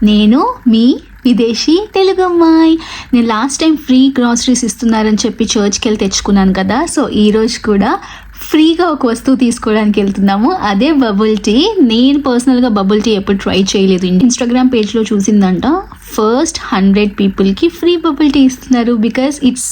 నేను మీ విదేశీ తెలుగు అమ్మాయి. నేను లాస్ట్ టైం ఫ్రీ గ్రాసరీస్ ఇస్తున్నారని చెప్పి చర్చ్కి వెళ్ళి తెచ్చుకున్నాను కదా. సో ఈరోజు కూడా ఫ్రీగా ఒక వస్తువు తీసుకోవడానికి వెళ్తున్నాము. అదే బబుల్ టీ. నేను పర్సనల్గా బబుల్ టీ ఎప్పుడు ట్రై చేయలేదు. ఇన్స్టాగ్రామ్ పేజ్లో చూసిందంట ఫస్ట్ 100 పీపుల్కి ఫ్రీ బబుల్ టీ ఇస్తున్నారు because it's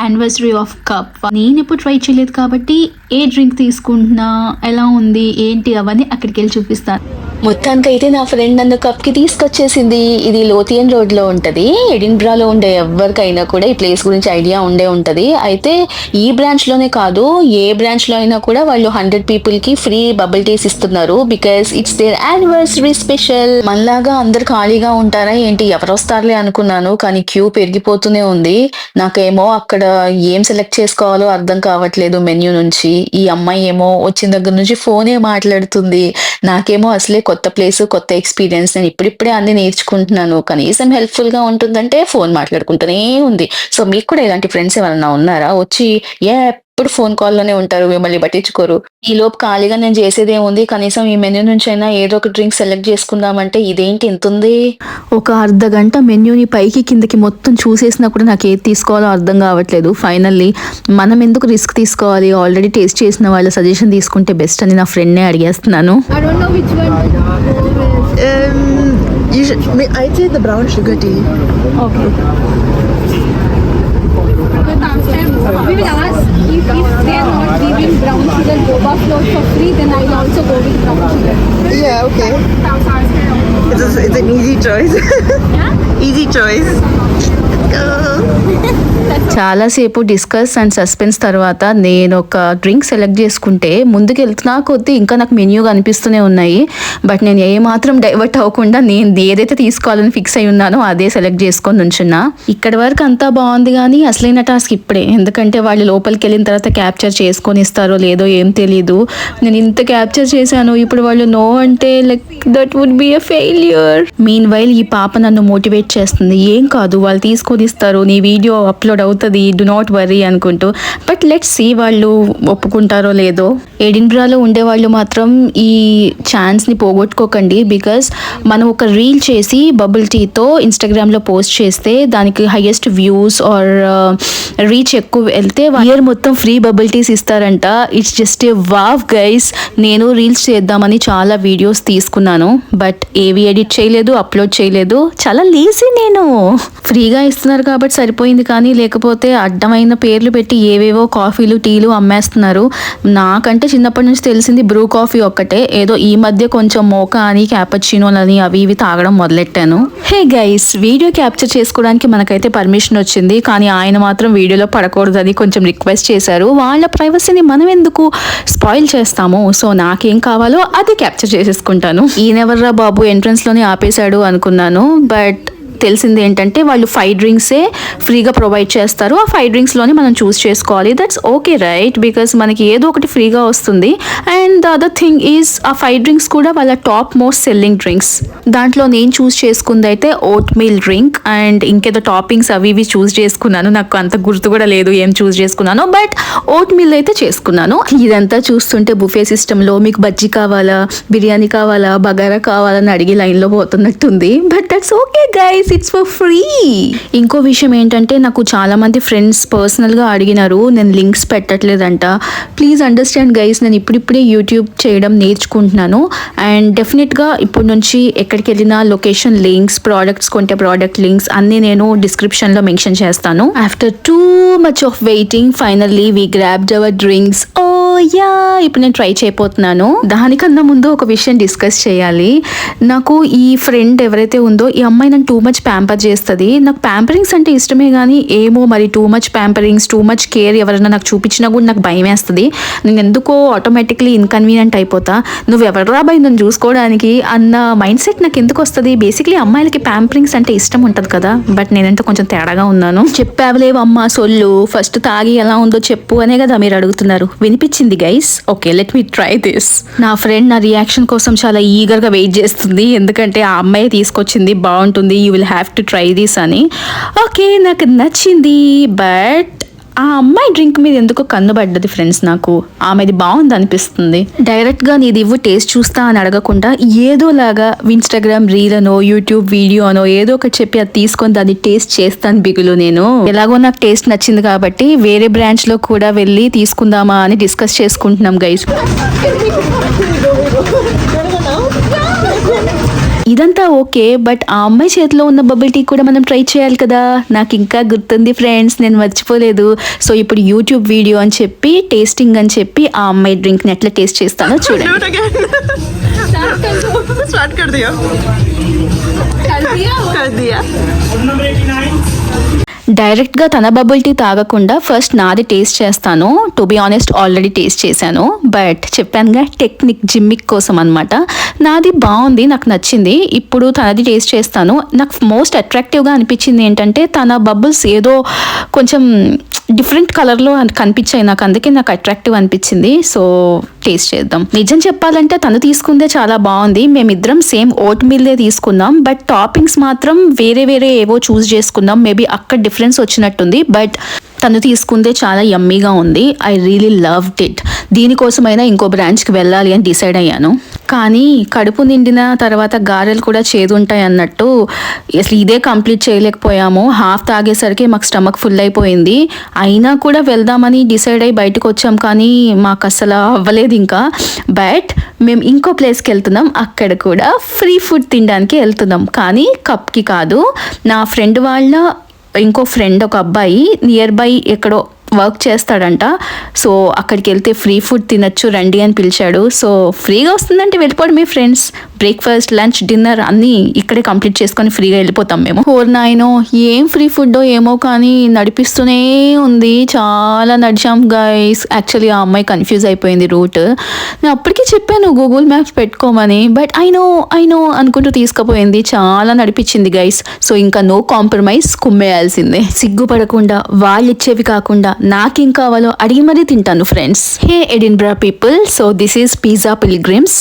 anniversary of cup. నేను ఎప్పుడు ట్రై చేయలేదు కాబట్టి ఏ డ్రింక్ తీసుకుంటున్నా, ఎలా ఉంది, ఏంటి అవన్నీ అక్కడికి వెళ్ళి చూపిస్తాను. మొత్తానికైతే నా ఫ్రెండ్ నన్ను కప్కి తీసుకొచ్చేసింది. ఇది లోథియన్ రోడ్లో ఉంటుంది. ఎడిన్బ్రాలో ఉండే ఎవరికైనా కూడా ఈ ప్లేస్ గురించి ఐడియా ఉంటుంది. అయితే ఈ బ్రాంచ్లోనే కాదు, ఏ బ్రాంచ్లో అయినా కూడా వాళ్ళు 100 పీపుల్కి ఫ్రీ బబుల్ టీస్ ఇస్తున్నారు because it's their anniversary special. మనలాగా అందరు ఖాళీగా ఉంటారా ఏంటి, ఎవరు వస్తారులే అనుకున్నాను, కానీ క్యూ పెరిగిపోతూనే ఉంది. నాకేమో అక్కడ ఏం సెలెక్ట్ చేసుకోవాలో అర్థం కావట్లేదు మెన్యూ నుంచి. ఈ అమ్మాయి ఏమో వచ్చిన దగ్గర నుంచి ఫోనే మాట్లాడుతుంది. నాకేమో అసలే కొత్త ప్లేస్, కొత్త ఎక్స్పీరియన్స్. నేను ఇప్పుడిప్పుడే అన్ని నేర్చుకుంటున్నాను. కనీసం హెల్ప్ఫుల్గా ఉంటుందంటే ఫోన్ మాట్లాడుకుంటూనే ఉంది. సో మీకు కూడా ఇలాంటి ఫ్రెండ్స్ ఎవరైనా ఉన్నారా? వచ్చి ఎప్పుడు ఫోన్ కాల్లోనే ఉంటారు, మిమ్మల్ని పట్టించుకోరు. ఈ లోపు ఖాళీగా నేను చేసేదేముంది, కనీసం ఈ మెన్యూ నుంచి అయినా ఏదో ఒక డ్రింక్ సెలెక్ట్ చేసుకుందామంటే ఇదేంటి ఇంత ఉంది. ఒక అర్ధగంట మెన్యూని పైకి కిందకి మొత్తం చూసేసినా కూడా నాకు ఏది తీసుకోవాలో అర్థం కావట్లేదు. ఫైనల్లీ మనం ఎందుకు రిస్క్ తీసుకోవాలి, ఆల్రెడీ టేస్ట్ చేసిన వాళ్ళ సజెషన్ తీసుకుంటే బెస్ట్ అని నా ఫ్రెండ్నే అడిగేస్తున్నాను. I'd say the brown sugar tea. Okay. We will ask if they are not giving brown sugar boba float for free, then I will also go with brown sugar. Yeah, okay. It's an easy choice. Easy choice. చాలాసేపు discuss and suspense తర్వాత నేను ఒక drink select చేసుకుంటే ముందుకు వెళ్తున్నా కొద్దీ ఇంకా నాకు మెన్యూ కనిపిస్తూనే ఉన్నాయి. బట్ నేను ఏమాత్రం డైవర్ట్ అవ్వకుండా నేను ఏదైతే తీసుకోవాలని ఫిక్స్ అయి ఉన్నానో అదే సెలెక్ట్ చేసుకొని ఉంచున్నా. ఇక్కడి వరకు అంతా బాగుంది, కానీ అసలైన టాస్క్ ఇప్పుడే. ఎందుకంటే వాళ్ళు లోపలికి వెళ్ళిన తర్వాత క్యాప్చర్ చేసుకొని ఇస్తారో లేదో ఏం తెలీదు. నేను ఇంత క్యాప్చర్ చేశాను, ఇప్పుడు వాళ్ళు నో అంటే like that would be a failure. Mean while ఈ పాప నన్ను మోటివేట్ చేస్తుంది. ఏం కాదు, వాళ్ళు తీసుకొని ఇస్తారు, నీ వీడియో అప్లోడ్ అవుతుంది, డు నాట్ వరీ అనుకుంటూ. బట్ లెట్స్ సీ వాళ్ళు ఒప్పుకుంటారో లేదో. ఎడిన్బ్రాలో ఉండేవాళ్ళు మాత్రం ఈ ఛాన్స్ని పోగొట్టుకోకండి. బికాస్ మనం ఒక రీల్ చేసి బబుల్ టీతో ఇన్స్టాగ్రామ్లో పోస్ట్ చేస్తే దానికి హైయెస్ట్ వ్యూస్ ఆర్ రీచ్ ఎక్కువ వెళ్తే ఇయర్ మొత్తం ఫ్రీ బబుల్ టీస్ ఇస్తారంట. It's just a wow guys. నేను రీల్స్ చేద్దామని చాలా వీడియోస్ తీసుకున్నాను, బట్ ఏవి ఎడిట్ చేయలేదు, అప్లోడ్ చేయలేదు. చాలా లేజీ నేను. ఫ్రీగా ఇస్తున్నారు కాబట్టి సరిపోయింది, కానీ లేకపోతే అడ్డమైన పేర్లు పెట్టి ఏవేవో కాఫీలు, టీలు అమ్మేస్తున్నారు. నాకంటే చిన్నప్పటి నుంచి తెలిసింది బ్రూ కాఫీ ఒక్కటే. ఏదో ఈ మధ్య కొంచెం మోకా అని, క్యాపచినోలని అవి ఇవి తాగడం మొదలెట్టాను. హే గైస్, వీడియో క్యాప్చర్ చేసుకోవడానికి మనకైతే పర్మిషన్ వచ్చింది, కానీ ఆయన మాత్రం వీడియోలో పడకూడదని కొంచెం రిక్వెస్ట్ చేశారు. వాళ్ళ ప్రైవసీని మనం ఎందుకు స్పాయిల్ చేస్తాము? సో నాకేం కావాలో అది క్యాప్చర్ చేసేసుకుంటాను. ఈయనెవర్రా బాబు ఎంట్రన్స్లోనే ఆపేశాడు అనుకున్నాను. బట్ తెలిసింది ఏంటంటే వాళ్ళు 5 డ్రింక్సే ఫ్రీగా ప్రొవైడ్ చేస్తారు. ఆ 5 డ్రింక్స్లోనే మనం చూస్ చేసుకోవాలి. దట్స్ ఓకే రైట్, బికాస్ మనకి ఏదో ఒకటి ఫ్రీగా వస్తుంది. And the other thing is ఆ 5 డ్రింక్స్ కూడా వాళ్ళ టాప్ మోస్ట్ సెల్లింగ్ డ్రింక్స్. దాంట్లో నేను చూస్ చేసుకుంది అయితే ఓట్ మీల్ డ్రింక్ అండ్ ఇంకేదో టాపింగ్స్ అవి ఇవి చూస్ చేసుకున్నాను. నాకు అంత గుర్తు కూడా లేదు ఏం చూస్ చేసుకున్నాను, బట్ ఓట్ మీల్ అయితే చేసుకున్నాను. ఇదంతా చూస్తుంటే బుఫే సిస్టంలో మీకు బజ్జీ కావాలా, బిర్యానీ కావాలా, బగారా కావాలని అడిగి లైన్లో పోతున్నట్టుంది. But that's okay guys, it's for free. ఇంకో విషయం ఏంటంటే నాకు చాలా మంది ఫ్రెండ్స్ పర్సనల్గా అడిగినారు, నేను లింక్స్ పెట్టట్లేదంట. ప్లీజ్ అండర్స్టాండ్ గైస్, నేను ఇప్పుడిప్పుడే యూట్యూబ్ చేయడం నేర్చుకుంటున్నాను. అండ్ డెఫినెట్గా ఇప్పటి నుంచి ఎక్కడికి వెళ్ళినా లొకేషన్ లింక్స్, ప్రోడక్ట్స్ కొంటే ప్రోడక్ట్ లింక్స్ అన్నీ నేను డిస్క్రిప్షన్లో మెన్షన్ చేస్తాను. After too much of waiting finally we grabbed our drinks. Yeah, ఇప్పుడు నేను ట్రై చేయబోతున్నాను. దానికన్నా ముందు ఒక విషయం డిస్కస్ చేయాలి. నాకు ఈ ఫ్రెండ్ ఎవరైతే ఉందో ఈ అమ్మాయి నన్ను టూ మచ్ ప్యాంపర్ చేస్తుంది. నాకు ప్యాంపరింగ్స్ అంటే ఇష్టమే, కానీ ఏమో మరి too much pamperings, too much care ఎవరైనా నాకు చూపించినా కూడా నాకు భయం వేస్తుంది. నేను ఎందుకో ఆటోమేటిక్లీ ఇన్కన్వీనియంట్ అయిపోతా. నువ్వు ఎవరు బాయ్ నన్ను చూసుకోవడానికి అన్న మైండ్ సెట్ నాకు ఎందుకు వస్తుంది? బేసిక్లీ అమ్మాయిలకి ప్యాంపరింగ్స్ అంటే ఇష్టం ఉంటుంది కదా, బట్ నేనంటే కొంచెం తేడాగా ఉన్నాను. చెప్పావులేవు అమ్మ సొల్లు, ఫస్ట్ తాగి ఎలా ఉందో చెప్పు అనే కదా మీరు అడుగుతున్నారు. వినిపించింది guys. Okay, let me try this. నా ఫ్రెండ్ నా రియాక్షన్ కోసం చాలా ఈగర్గా వెయిట్ చేస్తుంది, ఎందుకంటే ఆ అమ్మాయి తీసుకొచ్చింది, బాగుంటుంది, you will have to try this అని. ఓకే, నాకు నచ్చింది, బట్ ఆ అమ్మాయి డ్రింక్ మీద ఎందుకో కన్నుబడ్డది ఫ్రెండ్స్. నాకు ఆమెది బాగుంది అనిపిస్తుంది. డైరెక్ట్గా నీది ఇవ్వు టేస్ట్ చూస్తా అని అడగకుండా ఏదోలాగా ఇన్స్టాగ్రామ్ రీల్ అనో యూట్యూబ్ వీడియో అనో ఏదో ఒకటి చెప్పి అది తీసుకొని దాన్ని టేస్ట్ చేస్తాను బిగులు. నేను ఎలాగో నాకు టేస్ట్ నచ్చింది కాబట్టి వేరే బ్రాంచ్లో కూడా వెళ్ళి తీసుకుందామా అని డిస్కస్ చేసుకుంటున్నాం గైస్. ఇదంతా ఓకే, బట్ ఆ అమ్మాయి చేతిలో ఉన్న బబుల్ టీ కూడా మనం ట్రై చేయాలి కదా. నాకు ఇంకా గుర్తుంది ఫ్రెండ్స్, నేను మర్చిపోలేదు. సో ఇప్పుడు యూట్యూబ్ వీడియో అని చెప్పి టేస్టింగ్ అని చెప్పి ఆ అమ్మాయి డ్రింక్ని ఎట్లా టేస్ట్ చేస్తానో చూడండి. Do it again. Start कर दिया. कर दिया. డైరెక్ట్గా తన బబుల్ టీ తాగకుండా ఫస్ట్ నాది టేస్ట్ చేస్తాను. To be honest already taste చేశాను, బట్ చెప్పానుగా టెక్నిక్ జిమ్మిక్ కోసం అనమాట. నాది బాగుంది, నాకు నచ్చింది. ఇప్పుడు తనది టేస్ట్ చేస్తాను. నాకు మోస్ట్ అట్రాక్టివ్గా అనిపించింది ఏంటంటే తన బబుల్స్ ఏదో కొంచెం డిఫరెంట్ కలర్లో కనిపించాయి నాకు, అందుకే నాకు అట్రాక్టివ్ అనిపించింది. సో టేస్ట్ చేద్దాం. నిజం చెప్పాలంటే తను తీసుకుందే చాలా బాగుంది. మేమిద్దరం సేమ్ ఓట్ మిల్దే తీసుకున్నాం, బట్ టాపింగ్స్ మాత్రం వేరే వేరే ఏవో చూస్ చేసుకున్నాం. మేబీ అక్కడ డిఫరెన్స్ వచ్చినట్టుంది, బట్ తను తీసుకుందే చాలా యమ్మీగా ఉంది. I really loved it. దీనికోసమైనా ఇంకో బ్రాంచ్కి వెళ్ళాలి అని డిసైడ్ అయ్యాను. కానీ కడుపు నిండిన తర్వాత గారెలు కూడా చేదుంటాయి అన్నట్టు అసలు ఇదే కంప్లీట్ చేయలేకపోయాము. హాఫ్ తాగేసరికి మాకు స్టమక్ ఫుల్ అయిపోయింది. అయినా కూడా వెళ్దామని డిసైడ్ అయ్యి బయటకు వచ్చాం, కానీ మాకు అసలు అవ్వలేదు ఇంకా. బట్ మేము ఇంకో ప్లేస్కి వెళ్తున్నాం, అక్కడ కూడా ఫ్రీ ఫుడ్ తినడానికి వెళ్తున్నాం. కానీ కప్కి కాదు, నా ఫ్రెండ్ వాళ్ళ ఇంకో ఫ్రెండ్ ఒక అబ్బాయి నియర్ బై ఎక్కడో వర్క్ చేస్తాడంట. సో అక్కడికి వెళ్తే ఫ్రీ ఫుడ్ తినచ్చు రండి అని పిలిచాడు. సో ఫ్రీగా వస్తుందంటే వెళ్ళిపోవడం మీ ఫ్రెండ్స్. బ్రేక్ఫాస్ట్ లంచ్ డిన్నర్ అన్నీ ఇక్కడే కంప్లీట్ చేసుకొని ఫ్రీగా వెళ్ళిపోతాం మేము. 4-9 ఏం ఫ్రీ ఫుడ్డో ఏమో కానీ నడిపిస్తూనే ఉంది. చాలా నడిచాం గైస్. యాక్చువల్లీ ఆ అమ్మాయి కన్ఫ్యూజ్ అయిపోయింది రూట్. నేను అప్పటికే చెప్పాను గూగుల్ మ్యాప్స్ పెట్టుకోమని, బట్ ఐ నో అనుకుంటూ తీసుకుపోయింది. చాలా నడిపించింది గైస్. సో ఇంకా నో కాంప్రమైజ్, కుమ్మేయాల్సిందే. సిగ్గుపడకుండా వాళ్ళు ఇచ్చేవి కాకుండా నాకేం కావాలో అడిగి మరీ తింటాను friends. Hey Edinburgh people, so this is pizza pilgrims.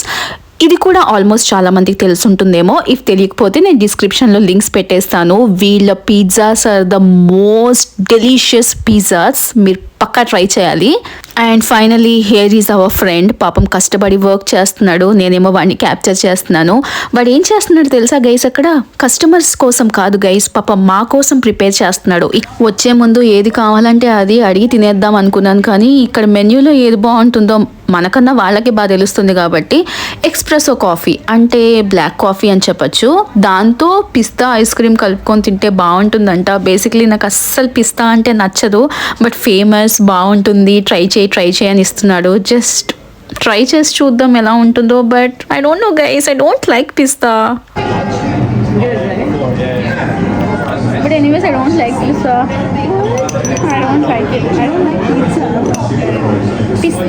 ఇది కూడా ఆల్మోస్ట్ చాలా మందికి తెలుసుంటుందేమో. ఇఫ్ తెలియకపోతే నేను డిస్క్రిప్షన్లో లింక్స్ పెట్టేస్తాను. వీళ్ళ pizzas are the most delicious pizzas, మీరు పక్కా ట్రై చేయాలి. And finally here is our friend. పాపం కష్టపడి వర్క్ చేస్తున్నాడు, నేనేమో వాడిని క్యాప్చర్ చేస్తున్నాను. వాడు ఏం చేస్తున్నాడు తెలుసా గైస్, అక్కడ కస్టమర్స్ కోసం కాదు గైస్, పాపం మా కోసం ప్రిపేర్ చేస్తున్నాడు. వచ్చే ముందు ఏది కావాలంటే అది అడిగి తినేద్దాం అనుకున్నాను, కానీ ఇక్కడ మెన్యూలో ఏది బాగుంటుందో మనకన్నా వాళ్ళకి బాగా తెలుస్తుంది కాబట్టి ఎక్స్ప్రెసో కాఫీ అంటే బ్లాక్ కాఫీ అని చెప్పచ్చు, దాంతో పిస్తా ఐస్ క్రీమ్ కలుపుకొని తింటే బాగుంటుందంట. బేసిక్లీ నాకు అస్సలు పిస్తా అంటే నచ్చదు, బట్ ఫేమస్ బాగుంటుంది, ట్రై చేయి అని ఇస్తున్నాడు. జస్ట్ ట్రై చేసి చూద్దాం ఎలా ఉంటుందో. But I don't know guys, I don't like pista. But anyways, I don't like pizza. I don't like it. I don't like pizza. Pista.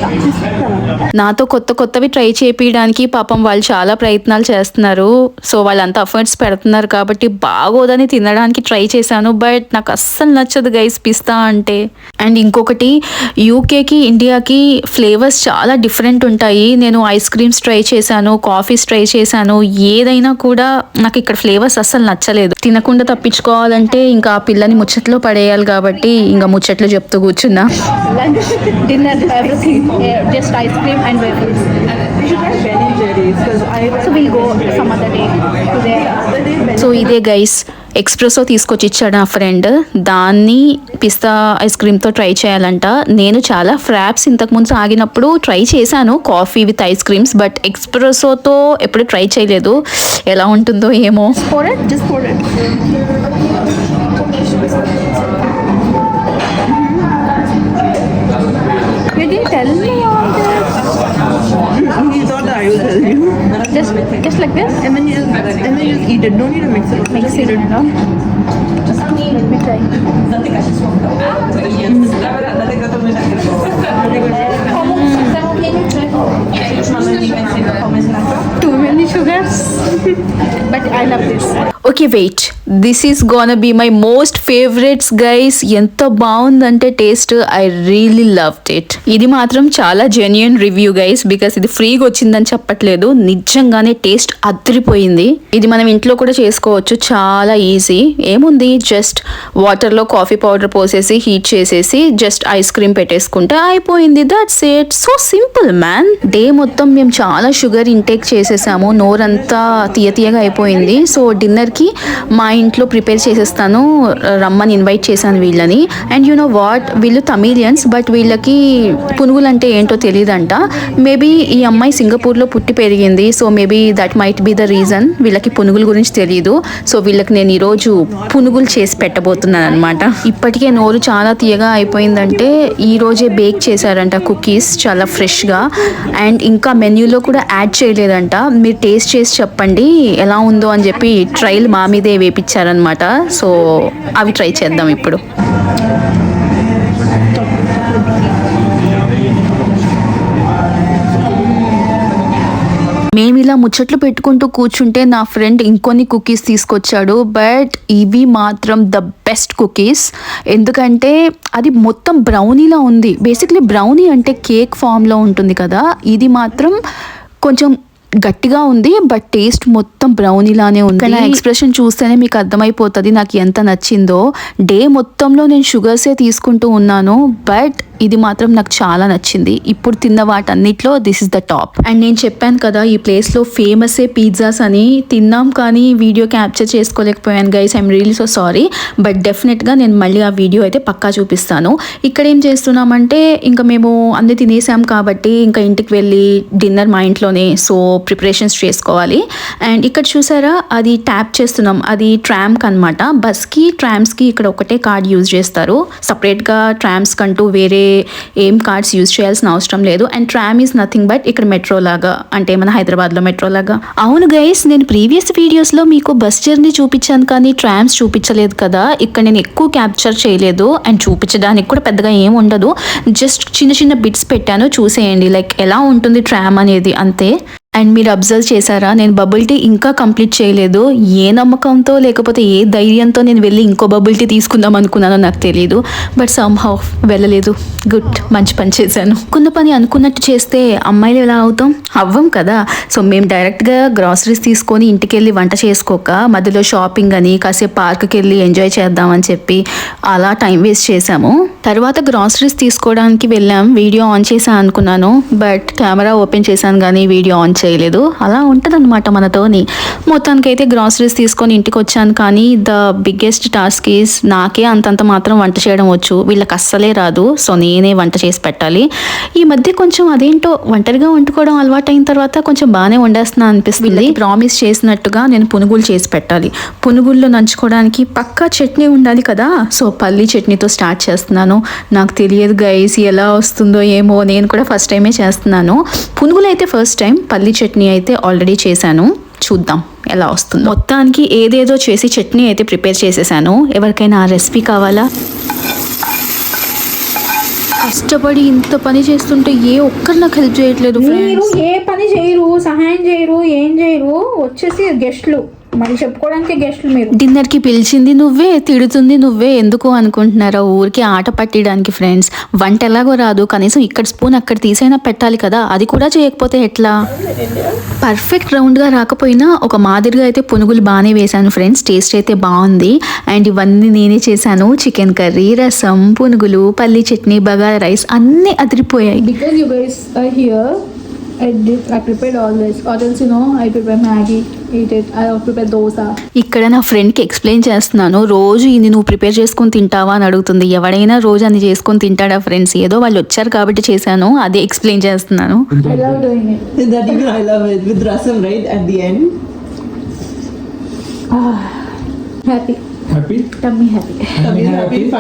నాతో కొత్తవి ట్రై చేయించడానికి పాపం వాళ్ళు చాలా ప్రయత్నాలు చేస్తున్నారు. సో వాళ్ళంతా ఎఫర్ట్స్ పెడుతున్నారు కాబట్టి బాగోదని తినడానికి ట్రై చేశాను, బట్ నాకు అస్సలు నచ్చదు గైస్ పిస్తా అంటే. అండ్ ఇంకొకటి, యూకేకి ఇండియాకి ఫ్లేవర్స్ చాలా డిఫరెంట్ ఉంటాయి. నేను ఐస్ క్రీమ్స్ ట్రై చేశాను, కాఫీస్ ట్రై చేశాను, ఏదైనా కూడా నాకు ఇక్కడ ఫ్లేవర్స్ అస్సలు నచ్చలేదు. తినకుండా తప్పించుకోవాలంటే ఇంకా ఆ పిల్లని ముచ్చట్లో పడేయాలి కాబట్టి ఇంకా ముచ్చట్లు చెప్తూ కూర్చున్నా. Lunch, dinner, everything. Just ice cream and waffles. You should try Ben and Jerry's because So we'll go some other day to there. So ఇదే గైస్ ఎక్స్ప్రెసో తీసుకొచ్చి ఇచ్చాడు నా ఫ్రెండ్. దాన్ని పిస్తా ఐస్ క్రీమ్తో ట్రై చేయాలంట. నేను చాలా ఫ్రాప్స్ ఇంతకుముందు ఆగినప్పుడు ట్రై చేశాను coffee with ice creams, but ఎక్స్ప్రెసోతో ఎప్పుడు ట్రై చేయలేదు. ఎలా ఉంటుందో ఏమో. Pour it? Just pour it. You didn't tell me all this. he thought that I would tell you. Just like this? And then you just eat it. Don't need to mix it. Mix it, you know. Let me try. Too many sugars. But I love this. Okay wait, this is gonna be my most favourites guys. ఎంత బాగుందంటే taste, I really loved it. ఇది మాత్రం చాలా genuine review guys, because ఇది ఫ్రీగా వచ్చిందని చెప్పట్లేదు, నిజంగానే టేస్ట్ అదిరిపోయింది. ఇది మనం ఇంట్లో కూడా చేసుకోవచ్చు, చాలా ఈజీ. ఏముంది, జస్ట్ వాటర్లో కాఫీ పౌడర్ పోసేసి హీట్ చేసేసి జస్ట్ ఐస్ క్రీమ్ పెట్టేసుకుంటే అయిపోయింది. That's it, so simple man. Day మొత్తం మేము చాలా షుగర్ ఇంటేక్ చేసేసాము, నోరంతా తీయగా అయిపోయింది. సో డిన్నర్కి మా ఇంట్లో ప్రిపేర్ చేసేస్తాను, రమ్మని ఇన్వైట్ చేశాను వీళ్ళని. అండ్ యు నో వాట్, వీళ్ళు తమిళియన్స్, బట్ వీళ్ళకి పునుగులు అంటే ఏంటో తెలియదంట. మేబీ ఈ అమ్మాయి సింగపూర్లో పుట్టి పెరిగింది, so maybe that might be the reason వీళ్ళకి పునుగుల గురించి తెలియదు. సో వీళ్ళకి నేను ఈరోజు పునుగులు చేసి పెట్టబోతున్నాను అనమాట. ఇప్పటికే నోరు చాలా తీయగా అయిపోయిందంటే ఈ రోజే బేక్ చేశారంట కుకీస్, చాలా ఫ్రెష్గా. అండ్ ఇంకా మెన్యూలో కూడా యాడ్ చేయలేదంట. మీరు టేస్ట్ చేసి చెప్పండి ఎలా ఉందో అని చెప్పి ట్రైల్ మా మీదే వేపించారనమాట. సో అవి ట్రై చేద్దాం ఇప్పుడు. మేము ఇలా ముచ్చట్లు పెట్టుకుంటూ కూర్చుంటే నా ఫ్రెండ్ ఇంకొన్ని కుకీస్ తీసుకొచ్చాడు. బట్ ఇవి మాత్రం ద బెస్ట్ కుకీస్, ఎందుకంటే అది మొత్తం బ్రౌనీలా ఉంది. బేసిక్లీ బ్రౌనీ అంటే కేక్ ఫామ్లో ఉంటుంది కదా, ఇది మాత్రం కొంచెం గట్టిగా ఉంది, బట్ టేస్ట్ మొత్తం బ్రౌనీలానే ఉంది. నా ఎక్స్ప్రెషన్ చూస్తేనే మీకు అర్థమైపోతుంది నాకు ఎంత నచ్చిందో. డే మొత్తంలో నేను షుగర్సే తీసుకుంటూ ఉన్నాను, బట్ ఇది మాత్రం నాకు చాలా నచ్చింది. ఇప్పుడు తిన్న వాటన్నిటిలో this is the top. And నేను చెప్పాను కదా ఈ ప్లేస్లో ఫేమసే పిజ్జాస్ అని, తిన్నాం కానీ వీడియో క్యాప్చర్ చేసుకోలేకపోయాను guys, I'm really so sorry. But డెఫినెట్గా నేను మళ్ళీ ఆ వీడియో అయితే పక్కా చూపిస్తాను. ఇక్కడ ఏం చేస్తున్నామంటే ఇంకా మేము అన్నీ తినేసాం కాబట్టి ఇంకా ఇంటికి వెళ్ళి డిన్నర్ మా ఇంట్లోనే, సో ప్రిపరేషన్స్ చేసుకోవాలి. అండ్ ఇక్కడ చూసారా అది ట్యాప్ చేస్తున్నాం, అది ట్రామ్కి అనమాట. బస్కి ట్రామ్స్కి ఇక్కడ ఒకటే కార్డ్ యూజ్ చేస్తారు, సపరేట్గా ట్రామ్స్ కంటూ వేరే ఏం కార్డ్స్ యూజ్ చేయాల్సిన అవసరం లేదు. And tram is nothing but ఇక్కడ మెట్రో లాగా, అంటే మన హైదరాబాద్లో మెట్రో లాగా. అవును గైస్, నేను ప్రీవియస్ వీడియోస్లో మీకు బస్ జర్నీ చూపించాను కానీ ట్రామ్స్ చూపించలేదు కదా. ఇక్కడ నేను ఎక్కువ క్యాప్చర్ చేయలేదు అండ్ చూపించడానికి కూడా పెద్దగా ఏం ఉండదు, జస్ట్ చిన్న చిన్న బిట్స్ పెట్టాను, చూసేయండి లైక్ ఎలా ఉంటుంది ట్రామ్ అనేది, అంతే. అండ్ మీరు అబ్జర్వ్ చేశారా, నేను బబుల్ టీ ఇంకా కంప్లీట్ చేయలేదు. ఏ నమ్మకంతో లేకపోతే ఏ ధైర్యంతో నేను వెళ్ళి ఇంకో బబుల్ టీ తీసుకుందాం అనుకున్నానో నాకు తెలియదు, బట్ సమ్హౌ వెళ్ళలేదు. గుడ్, మంచి పని చేశాను. కొన్ని పని అనుకున్నట్టు చేస్తే అమ్మాయిలు ఎలా అవుతాం, అవ్వం కదా. సో మేము డైరెక్ట్గా గ్రాసరీస్ తీసుకొని ఇంటికి వెళ్ళి వంట చేసుకోక మధ్యలో షాపింగ్ అని కాసేపు పార్క్కి వెళ్ళి ఎంజాయ్ చేద్దామని చెప్పి అలా టైం వేస్ట్ చేశాము. తర్వాత గ్రాసరీస్ తీసుకోవడానికి వెళ్ళాం, వీడియో ఆన్ చేశాను అనుకున్నాను, బట్ కెమెరా ఓపెన్ చేశాను కానీ వీడియో ఆన్ చేయలేదు. అలా ఉంటుందన్నమాట మనతోని. మొత్తానికైతే గ్రాసరీస్ తీసుకొని ఇంటికి వచ్చాను, కానీ ద బిగ్గెస్ట్ టాస్క్ ఈజ్ నాకే అంతంత మాత్రం వంట చేయడం వచ్చు, వీళ్ళకి అస్సలే రాదు. సో నేనే వంట చేసి పెట్టాలి. ఈ మధ్య కొంచెం అదేంటో ఒంటరిగా వండుకోవడం అలవాటు అయిన తర్వాత కొంచెం బాగానే వండేస్తున్నా అనిపిస్తుంది. ప్రామిస్ చేసినట్టుగా నేను పునుగులు చేసి పెట్టాలి. పునుగుల్లో నంచుకోవడానికి పక్కా చట్నీ ఉండాలి కదా, సో పల్లీ చట్నీతో స్టార్ట్ చేస్తున్నాను. నాకు తెలియదు గైస్ ఎలా వస్తుందో ఏమో, నేను కూడా ఫస్ట్ టైమే చేస్తున్నాను. పునుగులు అయితే ఫస్ట్ టైం, పల్లీ చట్నీ అయితే ఆల్రెడీ చేశాను, చూద్దాం ఎలా వస్తుంది. మొత్తానికి ఏదేదో చేసి చట్నీ అయితే ప్రిపేర్ చేసేసాను. ఎవరికైనా ఆ రెసిపీ కావాలా? కష్టపడి ఇంత పని చేస్తుంటే ఏ ఒక్కరు నాకు హెల్ప్ చేయట్లేదు. మీరు ఏ పని చేయరు, సహాయం చేయరు, ఏం చేయరు, వచ్చేసి గెస్ట్లు మరి చెప్పుకోవడానికి గెస్ట్లు. మీరు డిన్నర్కి పిలిచింది నువ్వే, తిడుతుంది నువ్వే, ఎందుకు అనుకుంటున్నారా? ఊరికి ఆట పట్టడానికి ఫ్రెండ్స్. వంట ఎలాగో రాదు, కనీసం ఇక్కడ స్పూన్ అక్కడ తీసైనా పెట్టాలి కదా, అది కూడా చేయకపోతే ఎట్లా? పర్ఫెక్ట్ రౌండ్గా రాకపోయినా ఒక మాదిరిగా అయితే పునుగులు బాగానే వేశాను ఫ్రెండ్స్, టేస్ట్ అయితే బాగుంది. అండ్ ఇవన్నీ నేనే చేశాను, చికెన్ కర్రీ, రసం, పునుగులు, పల్లీ చట్నీ, బగారా రైస్ అన్నీ అదిరిపోయాయి. because you guys are here, I prepared all this, or else I prepare Maggi, eat it, I prepare dosa. ఇక్కడ నా ఫ్రెండ్కి ఎక్స్ప్లెయిన్ చేస్తున్నాను, రోజు ఇది నువ్వు ప్రిపేర్ చేసుకొని తింటావా అని అడుగుతుంది. ఎవడైనా రోజు అని చేసుకొని తింటాడా ఫ్రెండ్స్? ఏదో వాళ్ళు వచ్చారు కాబట్టి చేశాను, అదే ఎక్స్ప్లెయిన్ చేస్తున్నాను. I love doing it. That even I love it with rasam, right? At the end. Happy tummy happy.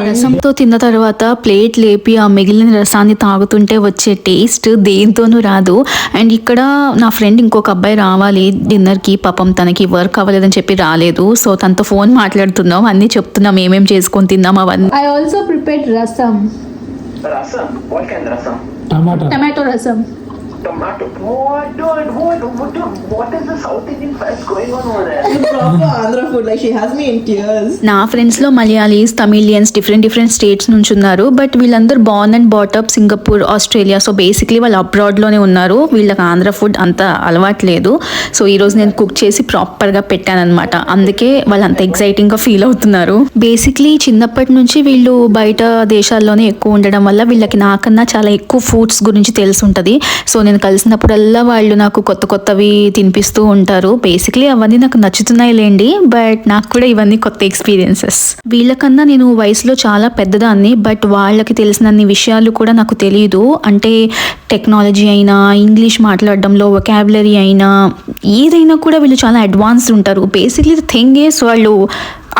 రసంతో తిన్న తర్వాత ప్లేట్ లేపి ఆ మిగిలిన రసాన్ని తాగుతుంటే వచ్చే టేస్ట్ దేంతోనూ రాదు. అండ్ ఇక్కడ నా ఫ్రెండ్ ఇంకొక అబ్బాయి రావాలి డిన్నర్కి, పాపం తనకి వర్క్ అవ్వలేదని చెప్పి రాలేదు. సో తనతో ఫోన్ మాట్లాడుతున్నాం, అన్నీ చెప్తున్నాం ఏమేం చేసుకొని తిన్నాం అవన్నీ. I also prepared rasam. Rasam? What kind of rasam? Tomato rasam. Tomato. What, dude? What is the South Indian fest going on over there? Proper Andhra food. Like she has me in tears. నా ఫ్రెండ్స్లో Malayalis, Tamilians different states నుంచి ఉన్నారు. But వీళ్ళందరూ born and బాటప్ Singapore, Australia. So basically వాళ్ళు అబ్రాడ్లోనే ఉన్నారు. వీళ్ళకి Andhra food అంత అలవాట్లేదు. సో ఈరోజు నేను కుక్ చేసి ప్రాపర్గా పెట్టానమాట. అందుకే వాళ్ళు అంత ఎగ్జైటింగ్గా ఫీల్ అవుతున్నారు. బేసిక్లీ చిన్నప్పటి నుంచి వీళ్ళు బయట దేశాల్లోనే ఎక్కువ ఉండడం వల్ల వీళ్ళకి నాకన్నా చాలా ఎక్కువ ఫుడ్స్ గురించి తెలిసి ఉంటుంది. సో నేను కలిసినప్పుడల్లా వాళ్ళు నాకు కొత్తవి తినిపిస్తూ ఉంటారు. బేసిక్లీ అవన్నీ నాకు నచ్చుతున్నాయి లేండి, బట్ నాకు కూడా ఇవన్నీ కొత్త ఎక్స్పీరియన్సెస్. వీళ్ళకన్నా నేను వయసులో చాలా పెద్దదాన్ని, బట్ వాళ్ళకి తెలిసినన్ని విషయాలు కూడా నాకు తెలియదు. అంటే టెక్నాలజీ అయినా, ఇంగ్లీష్ మాట్లాడడంలో వొకాబులరీ అయినా, ఏదైనా కూడా వీళ్ళు చాలా అడ్వాన్స్డ్ ఉంటారు. బేసిక్లీ ద థింగ్ ఈస్ వాళ్ళు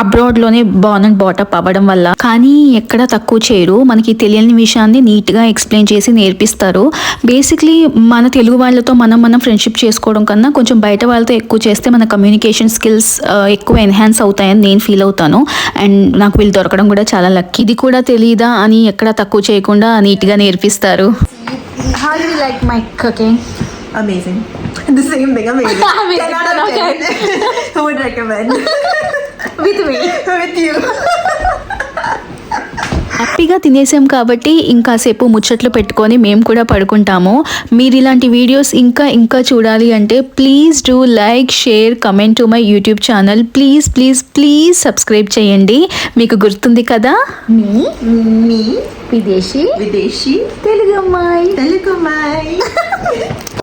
అబ్రాడ్లోనే బార్న్ అండ్ బాటప్ అవ్వడం వల్ల. కానీ ఎక్కడ తక్కువ చేయరు, మనకి తెలియని విషయాన్ని నీట్గా ఎక్స్ప్లెయిన్ చేసి నేర్పిస్తారు. బేసిక్లీ మన తెలుగు వాళ్ళతో మనం ఫ్రెండ్షిప్ చేసుకోవడం కన్నా కొంచెం బయట వాళ్ళతో ఎక్కువ చేస్తే మన కమ్యూనికేషన్ స్కిల్స్ ఎక్కువ ఎన్హాన్స్ అవుతాయని నేను ఫీల్ అవుతాను. అండ్ నాకు వీళ్ళు దొరకడం కూడా చాలా లక్కీ. ఇది కూడా తెలీదా అని ఎక్కడ తక్కువ చేయకుండా నీట్గా నేర్పిస్తారు. How do you like my cooking? Amazing. The same thing. Amazing. 10 out of 10. Who would recommend? With me. With you. హ్యాపీగా తినేసాం కాబట్టి ఇంకాసేపు ముచ్చట్లు పెట్టుకొని మేము కూడా పడుకుంటాము. మీరు ఇలాంటి వీడియోస్ ఇంకా చూడాలి అంటే please do like, share, comment to my YouTube channel. Please subscribe చేయండి. మీకు గుర్తుంది కదా, Me. Videshi. Videshi. Telugu Mai. Telugu Mai.